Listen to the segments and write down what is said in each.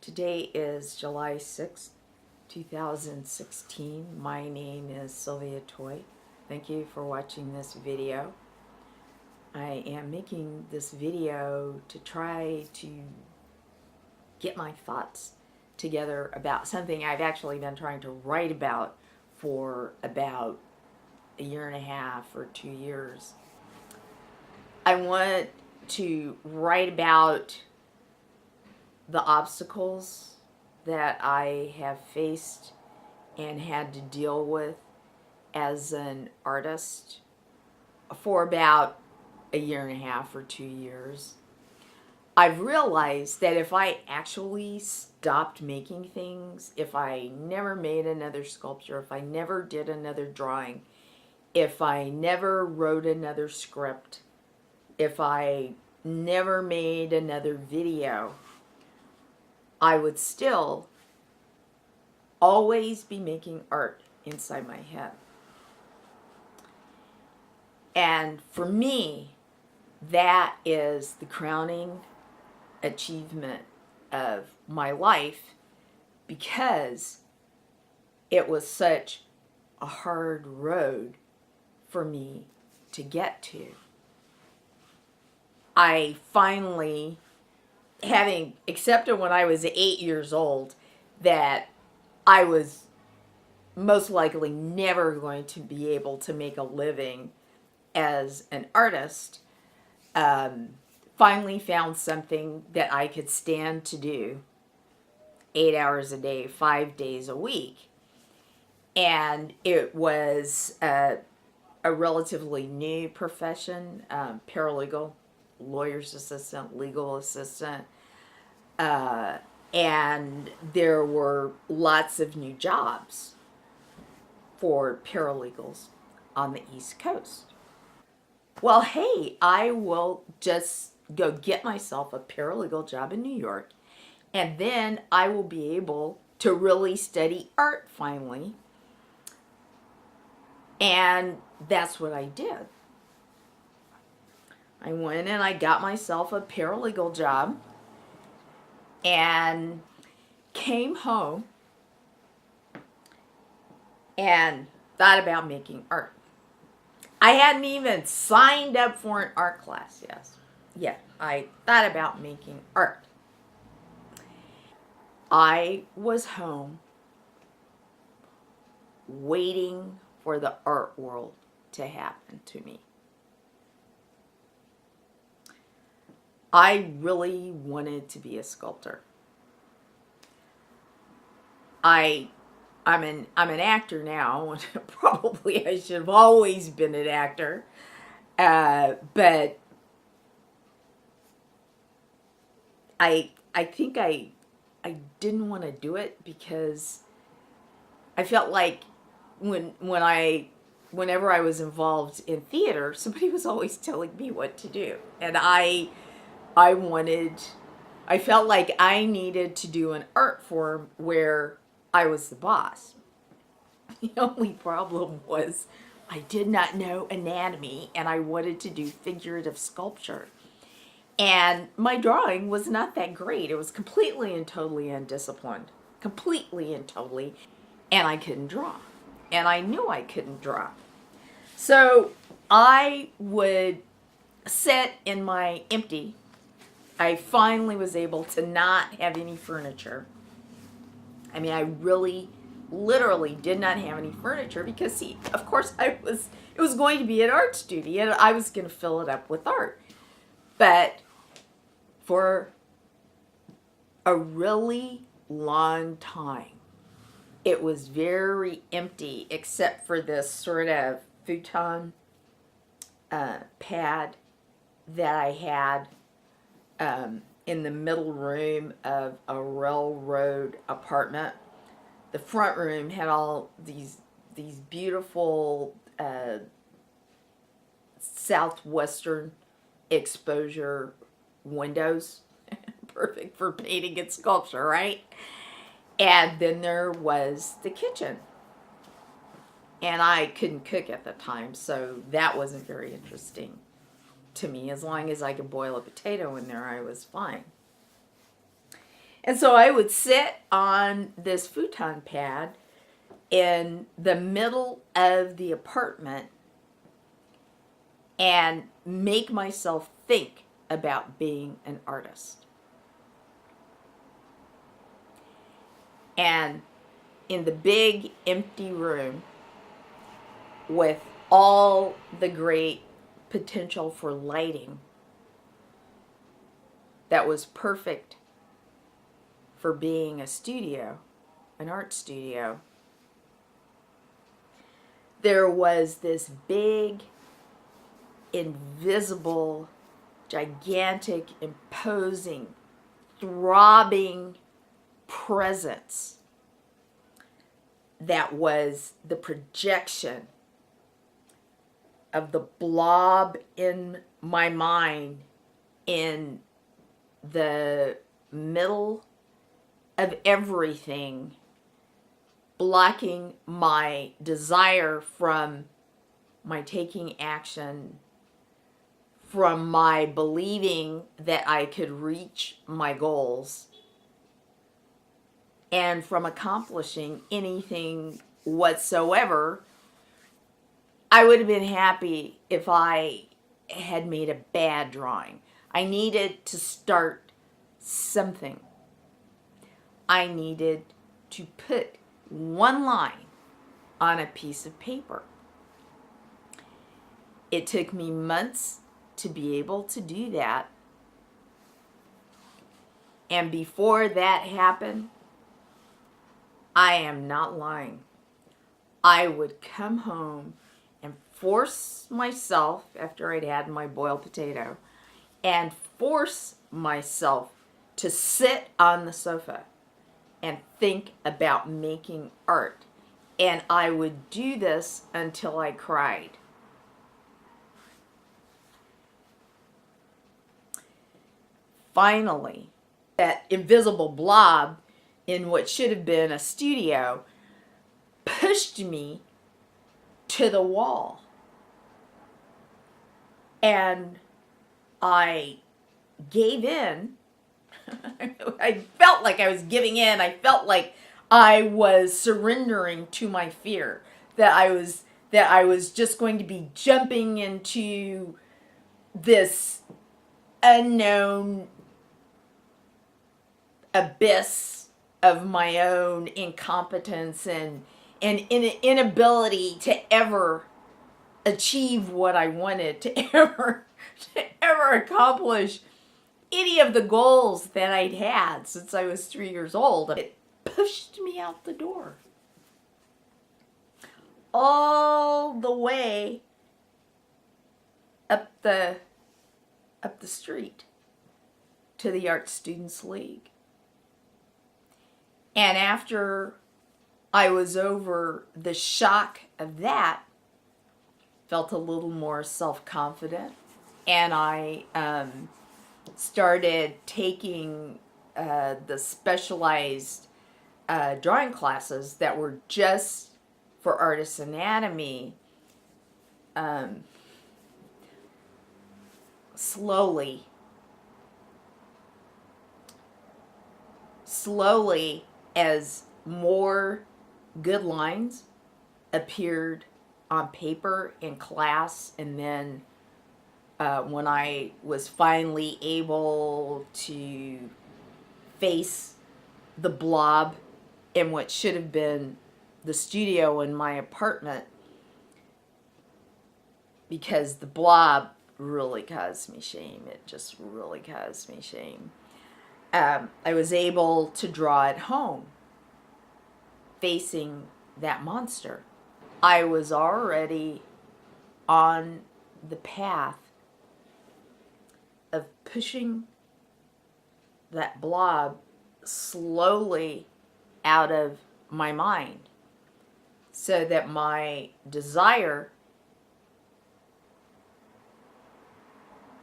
Today is July 6th, 2016. My name is Sylvia Toy. Thank you for watching this video. I am making this video to try to get my thoughts together about something I've actually been trying to write about for about a year and a half or 2 years. I want to write about the obstacles that I have faced and had to deal with as an artist for about a year and a half or 2 years. I've realized that if I actually stopped making things, if I never made another sculpture, if I never did another drawing, if I never wrote another script, if I never made another video, I would still always be making art inside my head. And for me, that is the crowning achievement of my life, because it was such a hard road for me to get to. I finally, having accepted when I was 8 years old that I was most likely never going to be able to make a living as an artist, finally found something that I could stand to do 8 hours a day, 5 days a week. And it was a relatively new profession, paralegal, lawyer's assistant, legal assistant, and there were lots of new jobs for paralegals on the East Coast. Well, hey, I will just go get myself a paralegal job in New York, and then I will be able to really study art finally. And that's what I did. I went and I got myself a paralegal job and came home and thought about making art. I hadn't even signed up for an art class yet. I thought about making art. I was home waiting for the art world to happen to me. I really wanted to be a sculptor. I'm an actor now. Probably I should have always been an actor, but I think I didn't want to do it because I felt like whenever I was involved in theater, somebody was always telling me what to do, and I felt like I needed to do an art form where I was the boss. The only problem was I did not know anatomy, and I wanted to do figurative sculpture. And my drawing was not that great. It was completely and totally undisciplined. Completely and totally. And I couldn't draw. And I knew I couldn't draw. So I would sit in my empty. I finally was able to not have any furniture. I mean, I really, literally did not have any furniture because, see, of course it was going to be an art studio and I was going to fill it up with art. But for a really long time, it was very empty except for this sort of futon pad that I had in the middle room of a railroad apartment. The front room had all these beautiful southwestern exposure windows, perfect for painting and sculpture, right? And then there was the kitchen, and I couldn't cook at the time, so that wasn't very interesting to me. As long as I could boil a potato in there, I was fine. And so I would sit on this futon pad in the middle of the apartment and make myself think about being an artist. And in the big empty room with all the great potential for lighting that was perfect for being a studio, an art studio, there was this big, invisible, gigantic, imposing, throbbing presence that was the projection of the blob in my mind in the middle of everything, blocking my desire from my taking action, from my believing that I could reach my goals, and from accomplishing anything whatsoever. I would have been happy if I had made a bad drawing. I needed to start something. I needed to put one line on a piece of paper. It took me months to be able to do that. And before that happened, I am not lying, I would come home and force myself, after I'd had my boiled potato, and force myself to sit on the sofa and think about making art. And I would do this until I cried. Finally, that invisible blob in what should have been a studio pushed me to the wall. And I gave in. I felt like I was giving in. I felt like I was surrendering to my fear, that I was just going to be jumping into this unknown abyss of my own incompetence and inability to ever achieve what I wanted, to ever accomplish any of the goals that I'd had since I was 3 years old. It pushed me out the door, all the way up the street to the Art Students League. And after I was over the shock of that, felt a little more self-confident, and I started taking the specialized drawing classes that were just for artist anatomy. Slowly, as more good lines appeared on paper in class, and then when I was finally able to face the blob in what should have been the studio in my apartment, because the blob really caused me shame. It just really caused me shame. I was able to draw at home, facing that monster. I was already on the path of pushing that blob slowly out of my mind, so that my desire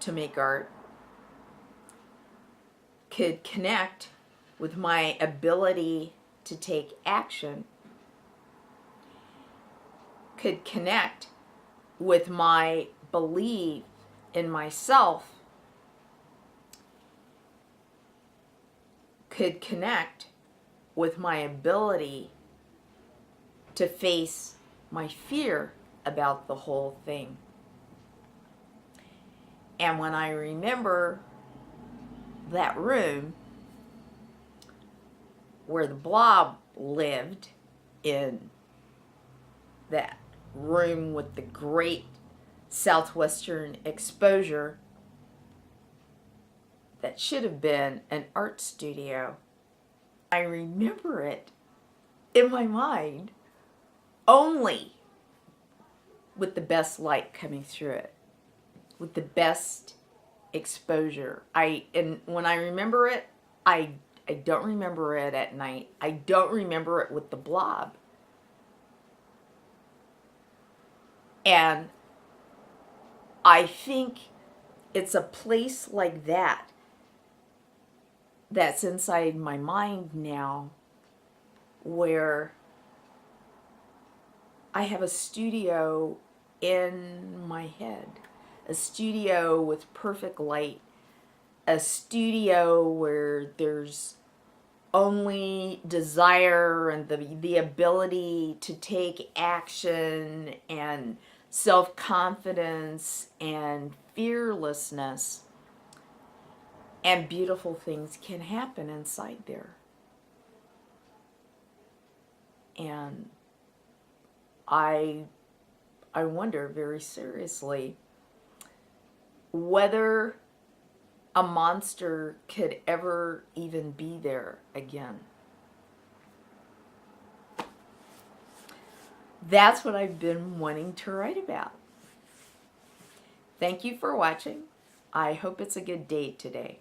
to make art could connect with my ability to take action, could connect with my belief in myself, could connect with my ability to face my fear about the whole thing. And when I remember that room where the blob lived, in that room with the great southwestern exposure that should have been an art studio, I remember it in my mind only with the best light coming through it, with the best exposure. And when I remember it, I don't remember it at night. I don't remember it with the blob. And I think it's a place like that that's inside my mind now, where I have a studio in my head, a studio with perfect light, a studio where there's only desire and the ability to take action and self-confidence and fearlessness, and beautiful things can happen inside there. And I wonder very seriously whether a monster could ever even be there again. That's what I've been wanting to write about. Thank you for watching. I hope it's a good day today.